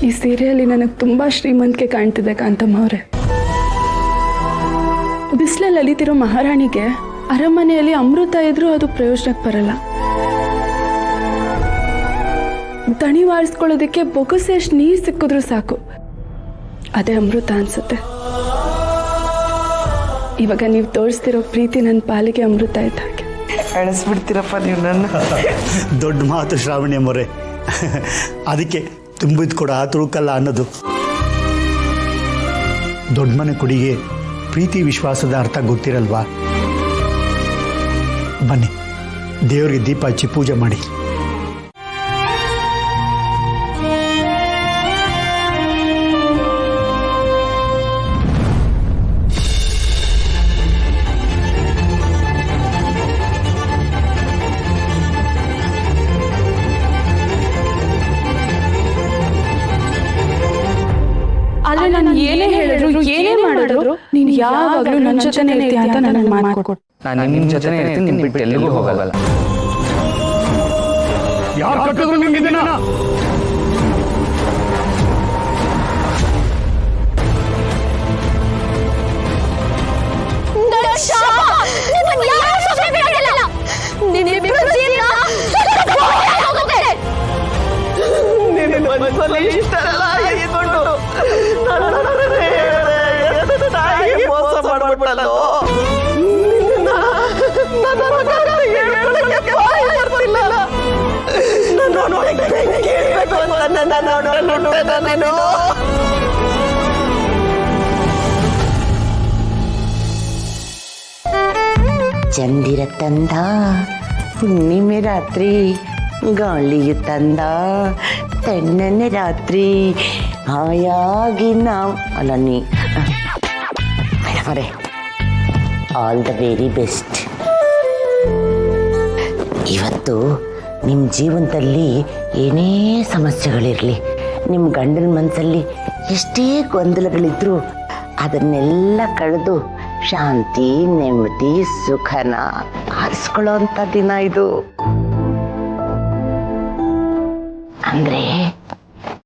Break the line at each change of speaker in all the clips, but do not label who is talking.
ಈ ಸೀರೆಯಲ್ಲಿ ನನಗೆ ತುಂಬ ಶ್ರೀಮಂತಿಕೆ ಕಾಣ್ತಿದೆ ಕಾಂತಮ್ಮ ಅವರೇ. ಬಿಸಿಲಲ್ಲಿ ಅಲಿತಿರೋ ಮಹಾರಾಣಿಗೆ ಅರಮನೆಯಲ್ಲಿ ಅಮೃತ ಇದ್ರೂ ಅದು ಪ್ರಯೋಜನಕ್ಕೆ ಬರಲ್ಲ. ದಣಿ ವಾರಿಸ್ಕೊಳ್ಳೋದಕ್ಕೆ ಬೊಗಸೆ ಅಷ್ಟು ನೀರು ಸಿಕ್ಕಿದ್ರೂ ಸಾಕು, ಅದೇ ಅಮೃತ ಅನ್ಸುತ್ತೆ. ಇವಾಗ ನೀವು ತೋರಿಸ್ತಿರೋ ಪ್ರೀತಿ ನನ್ನ ಪಾಲಿಗೆ ಅಮೃತ ಇದ್ದ ಹಾಗೆ.
ಅಳಿಸ್ಬಿಡ್ತೀರಪ್ಪ ನೀವು ನನ್ನ.
ದೊಡ್ಡ ಮಾತು ಶ್ರಾವಣಿ ಮೊರೆ. ಅದಕ್ಕೆ ತುಂಬಿದ ಕೂಡ ತುಳುಕಲ್ಲ ಅನ್ನೋದು. ದೊಡ್ಡ ಮನೆ ಕುಡಿಗೆ ಪ್ರೀತಿ ವಿಶ್ವಾಸದ ಅರ್ಥ ಗೊತ್ತಿರಲ್ವಾ? ಬನ್ನಿ, ದೇವರಿಗೆ ದೀಪ ಹಚ್ಚಿ ಪೂಜೆ ಮಾಡಿ.
ಆದ್ರೆ ನಾನು ಏನೇ ಹೇಳಿದ್ರು ಏನೇ ಮಾಡಿದ್ರು ನೀನು ಯಾವಾಗಲೂ ನನ್ನ ಜೊತೆನೇ ಇರ್ತೀಯ ಅಂತ ನನಗೆ ಮಾಡ್ಕೊಡು.
ನಾನು ನಿಮ್ಮ ಜೊತೆನೇ ಇರ್ತೀನಿ, ನಿಮ್ ಬಿಟ್ಟು ಎಲ್ಲಿಗೂ ಹೋಗಲ್ಲ.
ಯಾರು ಕಟ್ಟಿದ್ರು ನಿಮ್ಗೆ ದಿನ?
ಮೋಸ ಮಾಡ್ಬಿಟ್ಟಲ್ಲೋ.
ಚಂದಿರ ತಂದ ಹುಣ್ಣಿಮೆ ರಾತ್ರಿ, ಗಾಳಿಯು ತಂದ ತಣ್ಣನೆ ರಾತ್ರಿ, ಹಾಯಾಗಿ ನಾವು ಅಲ್ಲ ನೀ ಮೇಡಮರೇ, ಆಲ್ ದ ವೆರಿ ಬೆಸ್ಟ್. ಇವತ್ತು ನಿಮ್ಮ ಜೀವನದಲ್ಲಿ ಏನೇ ಸಮಸ್ಯೆಗಳಿರಲಿ, ನಿಮ್ಮ ಗಂಡನ ಮನಸ್ಸಲ್ಲಿ ಎಷ್ಟೇ ಗೊಂದಲಗಳಿದ್ರೂ ಅದನ್ನೆಲ್ಲ ಕಳೆದು ಶಾಂತಿ, ನೆಮ್ಮದಿ, ಸುಖನ ಆರಿಸ್ಕೊಳ್ಳೋ ಅಂಥ ದಿನ ಇದು. ಅಂದ್ರೆ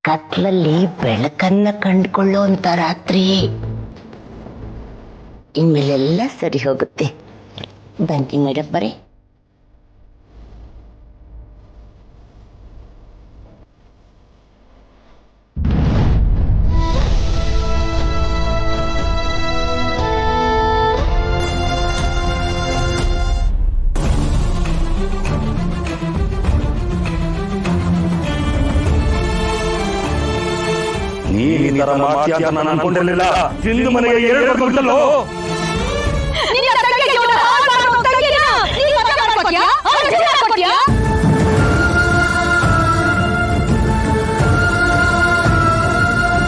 ಕತ್ಲಲ್ಲಿ ಬೆಳಕನ್ನ ಕಂಡುಕೊಳ್ಳೋ ಅಂತ ರಾತ್ರಿ. ಇನ್ಮೇಲೆಲ್ಲ ಸರಿ ಹೋಗುತ್ತೆ. ಬನ್ನಿ ಮೇಡಮ್ ಬರೀ.
ನೀನ್ ಈ ತರ ಮಾಡ್ತೀಯ ಅಂತ ನಾನು ಅನ್ಕೊಂಡಿರ್ಲಿಲ್ಲ. ಹಿಂದೂ ಮನೆಗೆ ಎರಡು ಕೊಟ್ಟಲ್ಲೋ.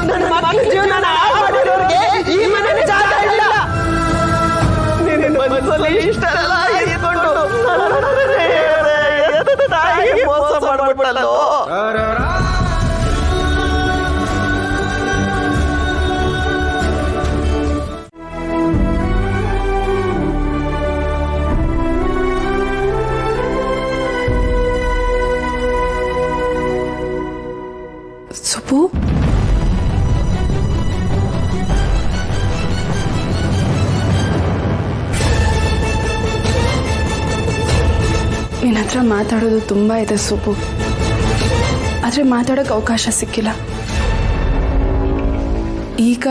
ನನ್ನ ಮಕ್ಕಳ ಜೀವನ ಹಾಳು ಮಾಡಿರೋರಿಗೆ ಈ ಮನೆಗೆ ಜಾಗ ಇಲ್ಲ. ನಿನ್ನ ಮನಸ್ಸಲ್ಲಿ ಇಷ್ಟೆಲ್ಲ ಇಟ್ಕೊಂಡು ತಾಯಿಗೆ ಮೋಸ ಮಾಡ್ಬಿಟ್ಟಲ್ಲೋ.
ಸುಬ್ಬು, ನಿನ್ನ ಹತ್ರ ಮಾತಾಡೋದು ತುಂಬ ಇದೆ ಸುಬ್ಬು, ಆದರೆ ಮಾತಾಡೋಕ್ಕೆ ಅವಕಾಶ ಸಿಕ್ಕಿಲ್ಲ. ಈಗ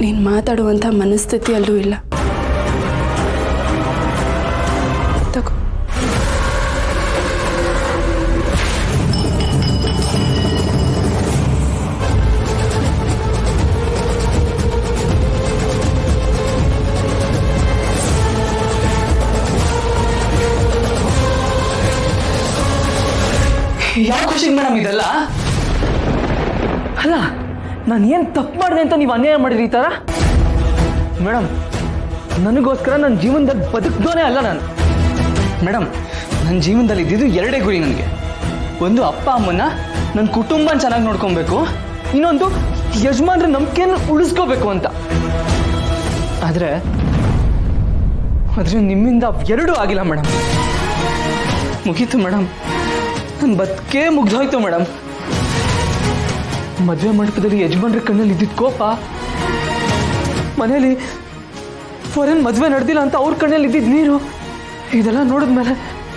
ನೀನು ಮಾತಾಡುವಂಥ ಮನಸ್ಥಿತಿಯಲ್ಲೂ ಇಲ್ಲ. ತಗೋ.
ಯಾವ ಖುಷಿ ಮೇಡಮ್ ಇದೆಲ್ಲ? ಅಲ್ಲ, ನಾನು ಏನು ತಪ್ಪು ಮಾಡಿದೆ ಅಂತ ನೀವು ಅನ್ಯಾಯ ಮಾಡಿದ್ರಿ ಈ ಥರ? ಮೇಡಮ್, ನನಗೋಸ್ಕರ ನನ್ನ ಜೀವನದಲ್ಲಿ ಬದುಕ್ದೋನೇ ಅಲ್ಲ ನಾನು. ಮೇಡಮ್, ನನ್ನ ಜೀವನದಲ್ಲಿ ಇದ್ದಿದ್ದು ಎರಡೇ ಗುರಿ ನನಗೆ. ಒಂದು, ಅಪ್ಪ ಅಮ್ಮನ ನನ್ನ ಕುಟುಂಬನ ಚೆನ್ನಾಗಿ ನೋಡ್ಕೊಬೇಕು. ಇನ್ನೊಂದು, ಯಜಮಾನ್ರ ನಂಬಿಕೆಯನ್ನು ಉಳಿಸ್ಕೋಬೇಕು ಅಂತ. ಆದರೆ ನಿಮ್ಮಿಂದ ಎರಡೂ ಆಗಿಲ್ಲ ಮೇಡಮ್. ಮುಗೀತು ಮೇಡಮ್, ನನ್ನ ಬದುಕೇ ಮುಗ್ದೋಯ್ತು ಮೇಡಮ್. ಮದುವೆ ಮಂಟಪದಲ್ಲಿ ಯಜಮಾನ್ರ ಕಣ್ಣಲ್ಲಿ ಇದ್ದಿದ್ದ ಕೋಪ, ಮನೇಲಿ ಫಾರಿನ್ ಮದುವೆ ನಡೆದಿಲ್ಲ ಅಂತ ಅವ್ರ ಕಣ್ಣಲ್ಲಿ ಇದ್ದಿದ್ದು ನೀರು, ಇದೆಲ್ಲ ನೋಡಿದ್ಮೇಲೆ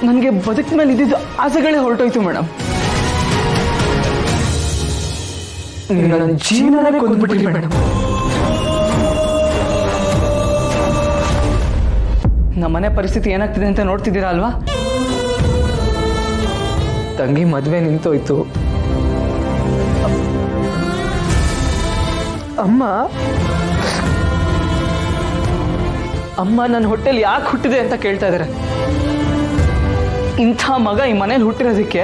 ನನಗೆ ಬದುಕ ಮೇಲೆ ಇದ್ದಿದ್ದು ಆಸೆಗಳೇ ಹೊರಟೋಯ್ತು ಮೇಡಮ್. ನನ್ನ ಜೀವನನೇ ಕೊಂದ್ಬಿಟ್ರಿ ಮೇಡಮ್. ನಮ್ಮ ಮನೆ ಪರಿಸ್ಥಿತಿ ಏನಾಗ್ತಿದೆ ಅಂತ ನೋಡ್ತಿದ್ದೀರಾ ಅಲ್ವಾ? ತಂಗಿ ಮದುವೆ ನಿಂತೋಯ್ತು. ಅಮ್ಮ ನನ್ನ ಹೊಟ್ಟೆಲಿ ಯಾಕೆ ಹುಟ್ಟಿದೆ ಅಂತ ಕೇಳ್ತಾ ಇದ್ದಾರೆ. ಇಂಥ ಮಗ ಈ ಮನೇಲಿ ಹುಟ್ಟಿರೋದಕ್ಕೆ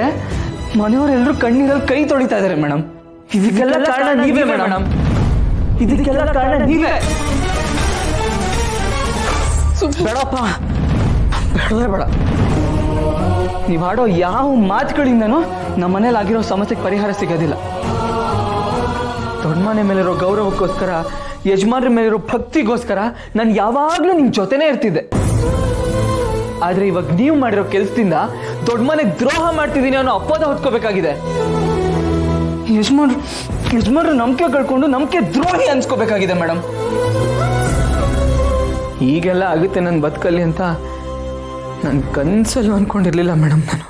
ಮನೆಯವರೆಲ್ಲರೂ ಕಣ್ಣೀರಲ್ಲಿ ಕೈ ತೊಳಿತಾ ಇದ್ದಾರೆ ಮೇಡಮ್. ಇದಕ್ಕೆಲ್ಲ ಕಾರಣ ನೀವೇ ಮೇಡಮ್. ಇದಕ್ಕೆಲ್ಲ ಕಾರಣ ನೀವೇ. ಬೇಡಪ್ಪ, ಬೇಡವೇ ಬೇಡ. ನೀವು ಆಡೋ ಯಾವ ಮಾತುಗಳಿಂದನೂ ನಮ್ಮ ಮನೇಲಿ ಆಗಿರೋ ಸಮಸ್ಯೆಗೆ ಪರಿಹಾರ ಸಿಗೋದಿಲ್ಲ. ದೊಡ್ಡ ಮನೆ ಮೇಲಿರೋ ಗೌರವಕ್ಕೋಸ್ಕರ, ಯಜಮಾನ್ರ ಮೇಲಿರೋ ಭಕ್ತಿಗೋಸ್ಕರ ನಾನು ಯಾವಾಗಲೂ ನಿಮ್ಮ ಜೊತೆನೇ ಇರ್ತಿದ್ದೆ. ಆದ್ರೆ ಇವಾಗ ನೀವು ಮಾಡಿರೋ ಕೆಲಸದಿಂದ ದೊಡ್ಡ ಮನೆಗೆ ದ್ರೋಹ ಮಾಡ್ತಿದ್ದೀನಿ ಅನ್ನೋ ಅಪವಾದ ಹೊತ್ಕೋಬೇಕಾಗಿದೆ. ಯಜಮಾನ್ರು ನಂಬಿಕೆ ಕಳ್ಕೊಂಡು ನಂಬಿಕೆ ದ್ರೋಹಿ ಅನ್ಸ್ಕೋಬೇಕಾಗಿದೆ ಮೇಡಮ್. ಹೀಗೆಲ್ಲ ಆಗುತ್ತೆ ನನ್ನ ಬದುಕಲ್ಲಿ ಅಂತ ನನ್ನ ಕನಸಲ್ಲೂ ಅನ್ಕೊಂಡಿರ್ಲಿಲ್ಲ ಮೇಡಮ್ ನಾನು.